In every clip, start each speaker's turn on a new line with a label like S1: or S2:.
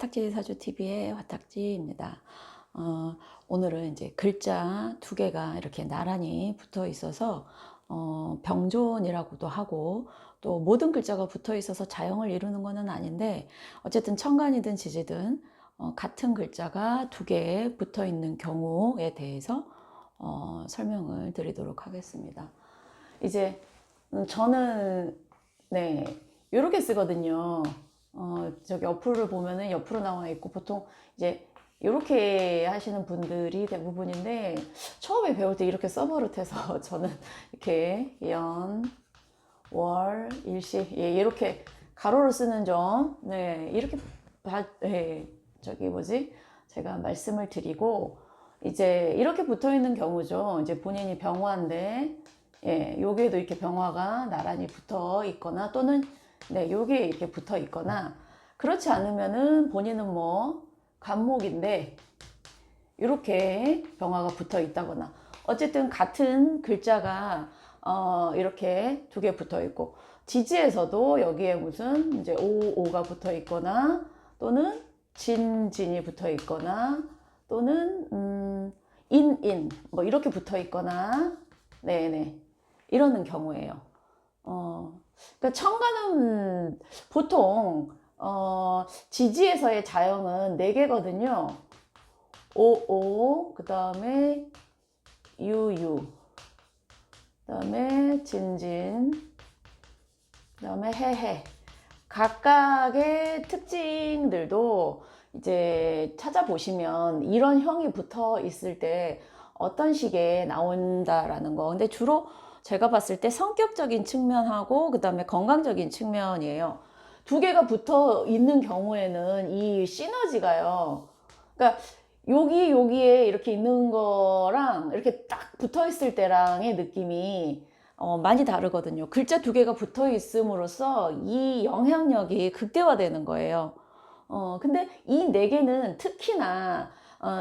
S1: 화탁지 사주TV의 화탁지입니다. 오늘은 이제 글자 두 개가 이렇게 나란히 붙어 있어서 병존이라고도 하고, 또 모든 글자가 붙어 있어서 자형을 이루는 것은 아닌데, 어쨌든 천간이든 지지든 같은 글자가 두 개 붙어 있는 경우에 대해서 설명을 드리도록 하겠습니다. 이제 저는 네 이렇게 쓰거든요. 저기 어플을 보면은 옆으로 나와 있고, 보통 이제 이렇게 하시는 분들이 대부분인데, 처음에 배울 때 이렇게 써버릇해서 저는 이렇게 연, 월, 일시, 예, 이렇게 가로로 쓰는 점, 네, 이렇게 저기 뭐지? 제가 말씀을 드리고, 이제 이렇게 붙어 있는 경우죠. 이제 본인이 병화인데, 예, 여기에도 이렇게 병화가 나란히 붙어 있거나, 또는 네, 여기에 이렇게 붙어 있거나, 그렇지 않으면은 본인은 뭐 간목인데 이렇게 병화가 붙어 있다거나, 어쨌든 같은 글자가 이렇게 두 개 붙어 있고, 지지에서도 여기에 무슨 이제 오가 붙어 있거나, 또는 진이 붙어 있거나, 또는 뭐 이렇게 붙어 있거나, 네네, 이러는 경우예요. 그러니까 천간은 보통 지지에서의 자형은 4개거든요. 오오, 그 다음에 유유, 그 다음에 진진, 그 다음에 해해. 각각의 특징들도 이제 찾아보시면 이런 형이 붙어 있을 때 어떤 식의 나온다라는 거. 근데 주로 제가 봤을 때 성격적인 측면하고 그 다음에 건강적인 측면이에요. 두 개가 붙어 있는 경우에는 이 시너지가요. 그러니까 여기에 이렇게 있는 거랑 이렇게 딱 붙어 있을 때랑의 느낌이 많이 다르거든요. 글자 두 개가 붙어 있음으로써 이 영향력이 극대화되는 거예요. 근데 이 4개는 특히나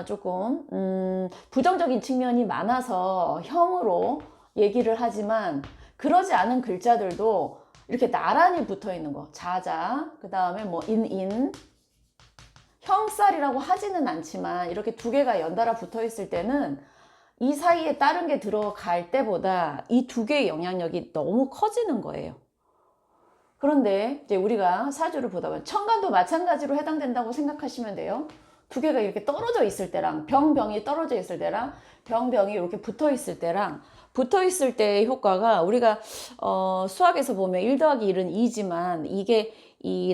S1: 조금 부정적인 측면이 많아서 형으로 얘기를 하지만, 그러지 않은 글자들도 이렇게 나란히 붙어 있는 거, 자자, 그 다음에 뭐 형살이라고 하지는 않지만 이렇게 두 개가 연달아 붙어 있을 때는 이 사이에 다른 게 들어갈 때보다 이 두 개의 영향력이 너무 커지는 거예요. 그런데 이제 우리가 사주를 보다 보면 천간도 마찬가지로 해당된다고 생각하시면 돼요. 두 개가 이렇게 떨어져 있을 때랑, 병이 떨어져 있을 때랑, 병이 이렇게 붙어 있을 때랑, 붙어 있을 때의 효과가, 우리가 수학에서 보면 1 더하기 1은 2지만 이게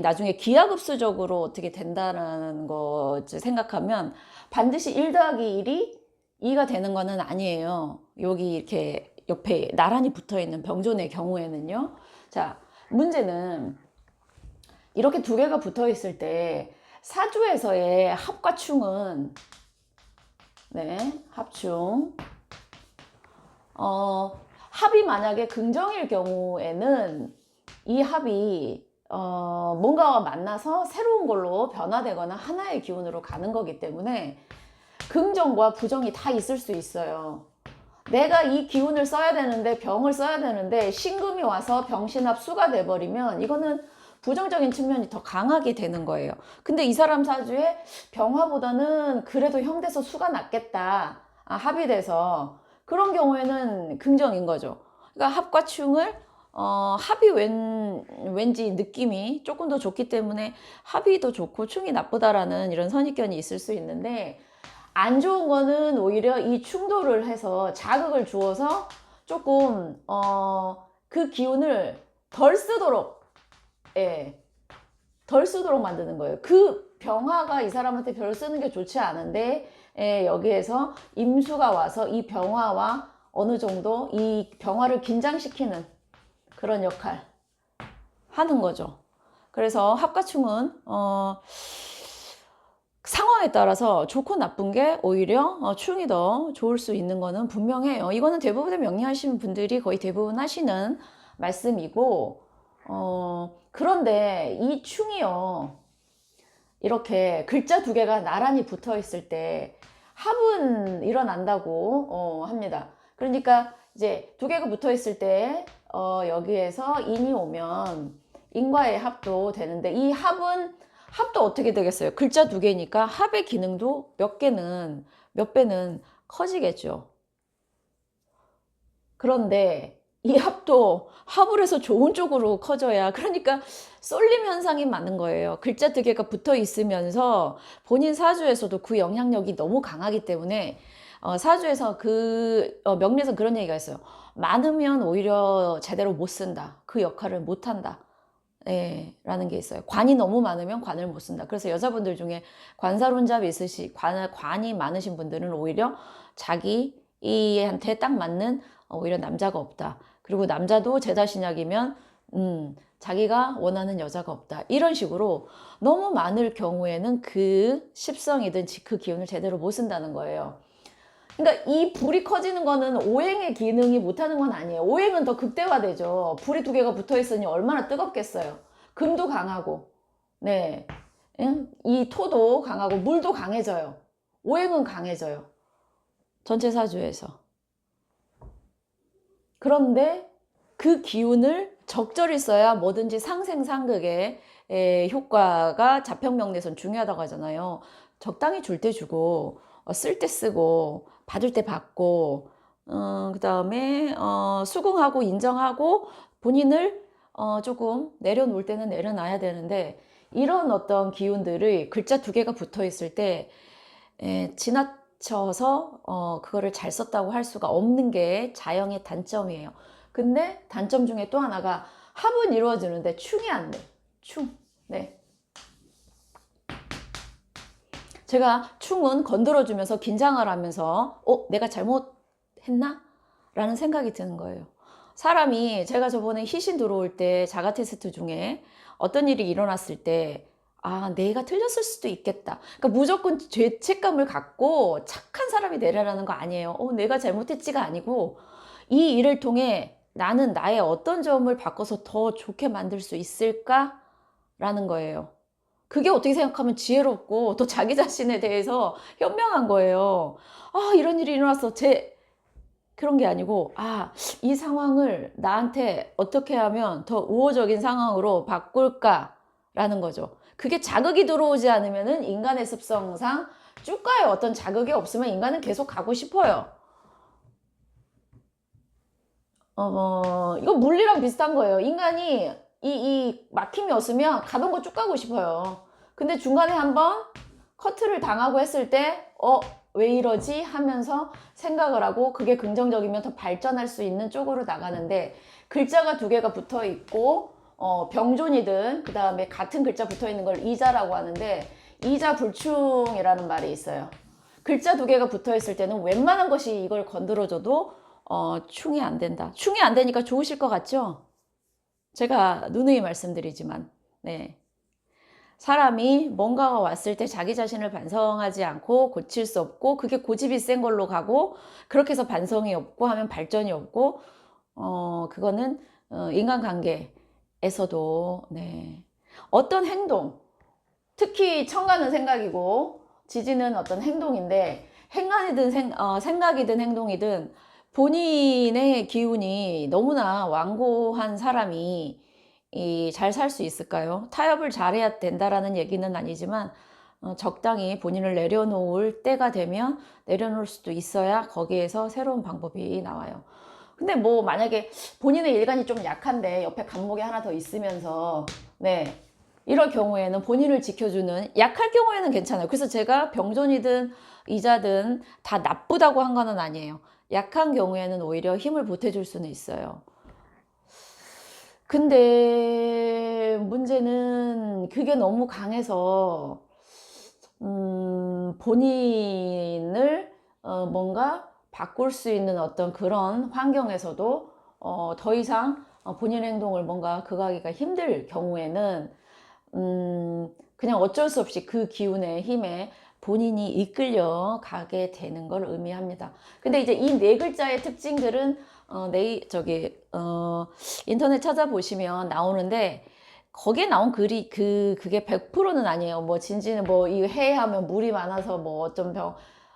S1: 나중에 기하급수적으로 어떻게 된다는 거 생각하면, 반드시 1 더하기 1이 2가 되는 거는 아니에요. 여기 이렇게 옆에 나란히 붙어 있는 병존의 경우에는요. 자, 문제는 이렇게 두 개가 붙어 있을 때 사주에서의 합과 충은, 네, 합충, 합이 만약에 긍정일 경우에는 이 합이 뭔가와 만나서 새로운 걸로 변화되거나 하나의 기운으로 가는 거기 때문에 긍정과 부정이 다 있을 수 있어요. 내가 이 기운을 써야 되는데, 병을 써야 되는데 신금이 와서 병신합 수가 돼버리면 이거는 부정적인 측면이 더 강하게 되는 거예요. 근데 이 사람 사주에 병화보다는 그래도 형돼서 수가 낫겠다, 합이 돼서, 그런 경우에는 긍정인 거죠. 그러니까 합과 충을 합이 왠지 느낌이 조금 더 좋기 때문에 합이 더 좋고 충이 나쁘다라는 이런 선입견이 있을 수 있는데, 안 좋은 거는 오히려 이 충돌을 해서 자극을 주어서 조금 그 기운을 덜 쓰도록, 예, 덜 쓰도록 만드는 거예요. 그 병화가 이 사람한테 별로 쓰는 게 좋지 않은데, 예, 여기에서 임수가 와서 이 병화와 어느 정도 이 병화를 긴장시키는 그런 역할 하는 거죠. 그래서 합가충은 상황에 따라서 좋고 나쁜 게 오히려 충이 더 좋을 수 있는 거는 분명해요. 이거는 대부분의 명리하시는 분들이 거의 대부분 하시는 말씀이고, 그런데 이 충이요, 이렇게 글자 두 개가 나란히 붙어 있을 때 합은 일어난다고 합니다. 그러니까 이제 두 개가 붙어 있을 때 여기에서 인이 오면 인과의 합도 되는데, 이 합은 합도 어떻게 되겠어요? 글자 두 개니까 합의 기능도 몇 배는 커지겠죠. 그런데 이 합도 합을 해서 좋은 쪽으로 커져야, 그러니까 쏠림 현상이 많은 거예요. 글자 두 개가 붙어 있으면서 본인 사주에서도 그 영향력이 너무 강하기 때문에 사주에서 명리에서 그런 얘기가 있어요. 많으면 오히려 제대로 못 쓴다. 그 역할을 못 한다. 예, 라는 게 있어요. 관이 너무 많으면 관을 못 쓴다. 그래서 여자분들 중에 관사론잡이 관이 많으신 분들은 오히려 자기한테 딱 맞는 오히려 남자가 없다. 그리고 남자도 제자신약이면 자기가 원하는 여자가 없다. 이런 식으로 너무 많을 경우에는 그 십성이든 그 기운을 제대로 못 쓴다는 거예요. 그러니까 이 불이 커지는 거는 오행의 기능이 못하는 건 아니에요. 오행은 더 극대화되죠. 불이 두 개가 붙어 있으니 얼마나 뜨겁겠어요. 금도 강하고, 네, 이 토도 강하고 물도 강해져요. 오행은 강해져요. 전체 사주에서. 그런데 그 기운을 적절히 써야 뭐든지 상생상극의 효과가 자평명리에선 중요하다고 하잖아요. 적당히 줄 때 주고 쓸 때 쓰고 받을 때 받고 그 다음에 수긍하고 인정하고 본인을 조금 내려놓을 때는 내려놔야 되는데, 이런 어떤 기운들이 글자 두 개가 붙어 있을 때 지나쳐서 그거를 잘 썼다고 할 수가 없는 게 자영의 단점이에요. 근데 단점 중에 또 하나가 합은 이루어지는데 충이 안 돼. 충. 네. 제가 충은 건드려주면서 긴장을 하면서 내가 잘못했나? 라는 생각이 드는 거예요. 사람이, 제가 저번에 희신 들어올 때 자가 테스트 중에 어떤 일이 일어났을 때 내가 틀렸을 수도 있겠다. 그러니까 무조건 죄책감을 갖고 착한 사람이 되려는 거 아니에요. 내가 잘못했지가 아니고 이 일을 통해 나는 나의 어떤 점을 바꿔서 더 좋게 만들 수 있을까? 라는 거예요. 그게 어떻게 생각하면 지혜롭고 또 자기 자신에 대해서 현명한 거예요. 이런 일이 일어났어. 그런 게 아니고, 이 상황을 나한테 어떻게 하면 더 우호적인 상황으로 바꿀까라는 거죠. 그게 자극이 들어오지 않으면은 인간의 습성상 쭉 가요. 어떤 자극이 없으면 인간은 계속 가고 싶어요. 이거 물리랑 비슷한 거예요. 인간이 이 막힘이 없으면 가던 거 쭉 가고 싶어요. 근데 중간에 한번 커트를 당하고 했을 때, 왜 이러지? 하면서 생각을 하고 그게 긍정적이면 더 발전할 수 있는 쪽으로 나가는데, 글자가 두 개가 붙어 있고, 병존이든, 그 다음에 같은 글자 붙어 있는 걸 이자라고 하는데, 이자 불충이라는 말이 있어요. 글자 두 개가 붙어 있을 때는 웬만한 것이 이걸 건드려줘도 충이 안 된다. 충이 안 되니까 좋으실 것 같죠? 제가 누누이 말씀드리지만, 네. 사람이 뭔가가 왔을 때 자기 자신을 반성하지 않고 고칠 수 없고, 그게 고집이 센 걸로 가고, 그렇게 해서 반성이 없고 하면 발전이 없고, 그거는 인간관계에서도, 네. 어떤 행동, 특히 청가는 생각이고 지지는 어떤 행동인데, 생각이든 행동이든 본인의 기운이 너무나 완고한 사람이 잘 살 수 있을까요? 타협을 잘해야 된다라는 얘기는 아니지만 적당히 본인을 내려놓을 때가 되면 내려놓을 수도 있어야 거기에서 새로운 방법이 나와요. 근데 뭐 만약에 본인의 일간이 좀 약한데 옆에 간목이 하나 더 있으면서, 네, 이럴 경우에는 본인을 지켜주는, 약할 경우에는 괜찮아요. 그래서 제가 병존이든 이자든 다 나쁘다고 한 거는 아니에요. 약한 경우에는 오히려 힘을 보태줄 수는 있어요. 근데 문제는 그게 너무 강해서 본인을 뭔가 바꿀 수 있는 어떤 그런 환경에서도 더 이상 본인 행동을 뭔가 그거하기가 힘들 경우에는 그냥 어쩔 수 없이 그 기운의 힘에 본인이 이끌려 가게 되는 걸 의미합니다. 근데 이제 이 네 글자의 특징들은 인터넷 찾아보시면 나오는데, 거기에 나온 글이 그게 100%는 아니에요. 뭐 진지는 뭐 이 해하면 물이 많아서 뭐 어떤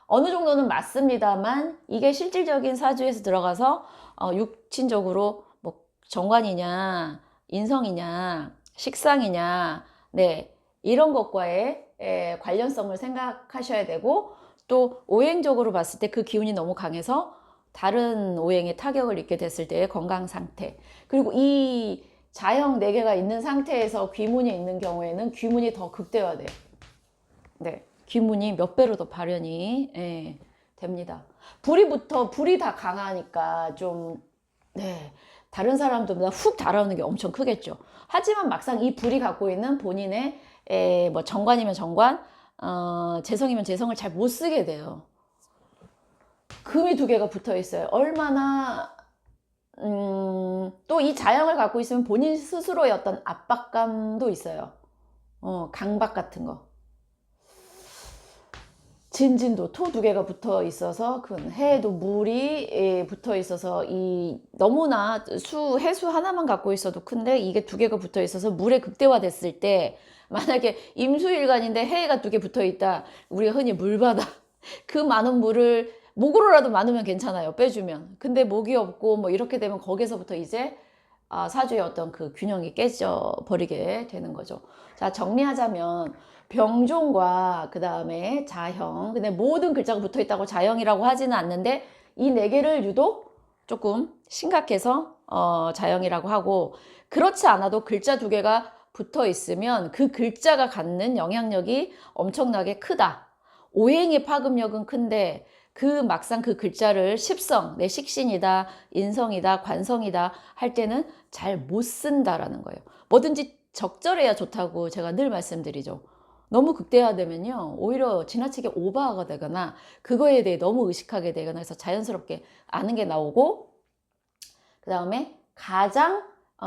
S1: 어느 정도는 맞습니다만, 이게 실질적인 사주에서 들어가서 육친적으로 뭐 정관이냐 인성이냐 식상이냐, 네, 이런 것과의 관련성을 생각하셔야 되고, 또 오행적으로 봤을 때 그 기운이 너무 강해서 다른 오행에 타격을 입게 됐을 때의 건강 상태, 그리고 이 자형 4개가 있는 상태에서 귀문이 있는 경우에는 귀문이 더 극대화돼요. 네, 귀문이 몇 배로 더 발현이 됩니다. 불이 다 강하니까 좀, 네, 다른 사람들보다 훅 달아오는 게 엄청 크겠죠. 하지만 막상 이 불이 갖고 있는 본인의 뭐 정관이면 정관, 재성이면 재성을 잘 못 쓰게 돼요. 금이 2개가 붙어 있어요. 얼마나 또 이 자형을 갖고 있으면 본인 스스로의 어떤 압박감도 있어요. 강박 같은 거. 진진도 토 2개가 붙어 있어서, 해에도 물이 붙어 있어서, 이 너무나 해수 하나만 갖고 있어도 큰데 이게 2개가 붙어 있어서 물에 극대화 됐을 때, 만약에 임수일간인데 해가 2개 붙어 있다, 우리가 흔히 물바다, 그 많은 물을 목으로라도 많으면 괜찮아요, 빼주면. 근데 목이 없고 뭐 이렇게 되면 거기서부터 이제 사주의 어떤 그 균형이 깨져 버리게 되는 거죠. 자, 정리하자면 병종과 그 다음에 자형, 근데 모든 글자가 붙어 있다고 자형이라고 하지는 않는데 이 4개를 유독 조금 심각해서 자형이라고 하고, 그렇지 않아도 글자 2개가 붙어 있으면 그 글자가 갖는 영향력이 엄청나게 크다. 오행의 파급력은 큰데 막상 그 글자를 십성, 내 식신이다, 인성이다, 관성이다 할 때는 잘 못 쓴다라는 거예요. 뭐든지 적절해야 좋다고 제가 늘 말씀드리죠. 너무 극대화되면요, 오히려 지나치게 오버가 되거나 그거에 대해 너무 의식하게 되거나 해서 자연스럽게 아는 게 나오고, 그 다음에 가장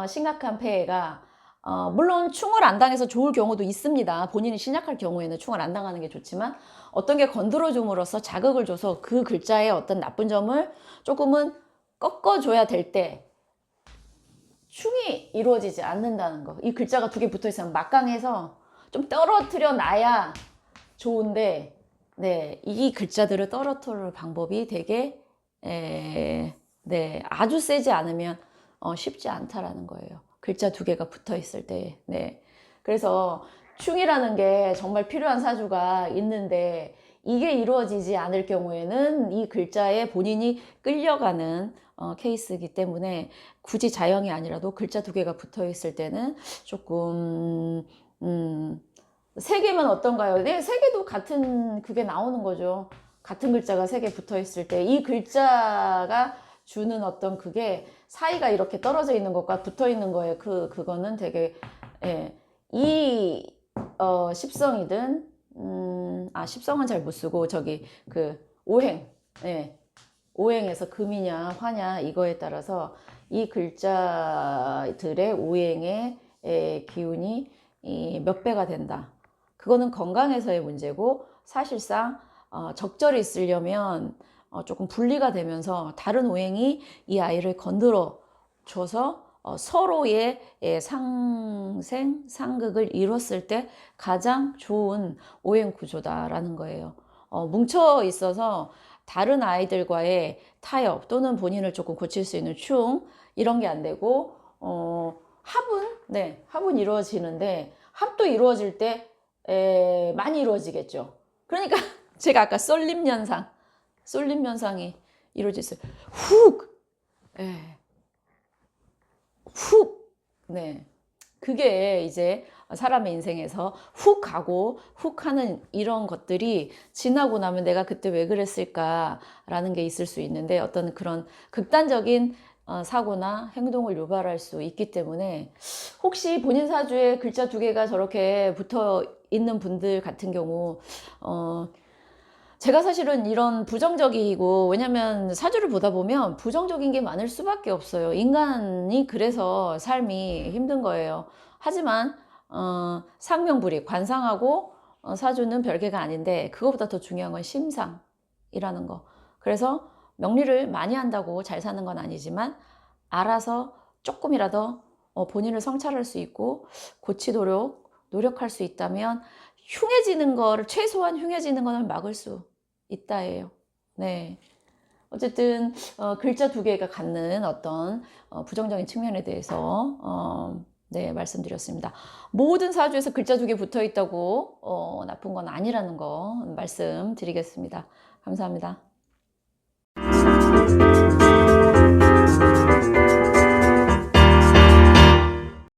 S1: 심각한 폐해가, 물론 충을 안 당해서 좋을 경우도 있습니다. 본인이 신약할 경우에는 충을 안 당하는 게 좋지만, 어떤 게 건드려 줌으로써 자극을 줘서 그 글자의 어떤 나쁜 점을 조금은 꺾어줘야 될 때 충이 이루어지지 않는다는 거. 이 글자가 2개 붙어 있으면 막강해서 좀 떨어뜨려 놔야 좋은데, 네, 이 글자들을 떨어뜨릴 방법이 되게 네, 아주 세지 않으면 쉽지 않다라는 거예요. 글자 2개가 붙어 있을 때. 네. 그래서 충이라는 게 정말 필요한 사주가 있는데 이게 이루어지지 않을 경우에는 이 글자에 본인이 끌려가는 케이스이기 때문에, 굳이 자형이 아니라도 글자 2개가 붙어 있을 때는 조금 3개면 어떤가요? 네, 3개도 같은 그게 나오는 거죠. 같은 글자가 3개 붙어 있을 때 이 글자가 주는 어떤 그게 사이가 이렇게 떨어져 있는 것과 붙어 있는 거에 그거는 되게, 예, 십성이든, 십성은 잘 못 쓰고 저기 오행, 예, 오행에서 금이냐 화냐 이거에 따라서 이 글자들의 오행의 기운이 몇 배가 된다. 그거는 건강에서의 문제고, 사실상 적절히 쓰려면 조금 분리가 되면서 다른 오행이 이 아이를 건드려 줘서 서로의 상생, 상극을 이뤘을 때 가장 좋은 오행 구조다라는 거예요. 뭉쳐 있어서 다른 아이들과의 타협 또는 본인을 조금 고칠 수 있는 충, 이런 게 안 되고, 합은 이루어지는데, 합도 이루어질 때 많이 이루어지겠죠. 그러니까 제가 아까 쏠림 현상이 이루어졌어요. 훅, 예, 훅, 네. 그게 이제 사람의 인생에서 훅 가고 훅 하는 이런 것들이 지나고 나면 내가 그때 왜 그랬을까라는 게 있을 수 있는데, 어떤 그런 극단적인 사고나 행동을 유발할 수 있기 때문에, 혹시 본인 사주에 글자 2개가 저렇게 붙어 있는 분들 같은 경우, 제가 사실은 이런 부정적이고, 왜냐면 사주를 보다 보면 부정적인 게 많을 수밖에 없어요. 인간이 그래서 삶이 힘든 거예요. 하지만 상명불이 관상하고 사주는 별개가 아닌데, 그거보다 더 중요한 건 심상이라는 거. 그래서 명리를 많이 한다고 잘 사는 건 아니지만, 알아서 조금이라도 본인을 성찰할 수 있고 고치도록 노력할 수 있다면, 최소한 흉해지는 거는 막을 수 있다예요. 네. 어쨌든 글자 2개가 갖는 어떤 부정적인 측면에 대해서 네, 말씀드렸습니다. 모든 사주에서 글자 2개 붙어 있다고 나쁜 건 아니라는 거 말씀드리겠습니다. 감사합니다.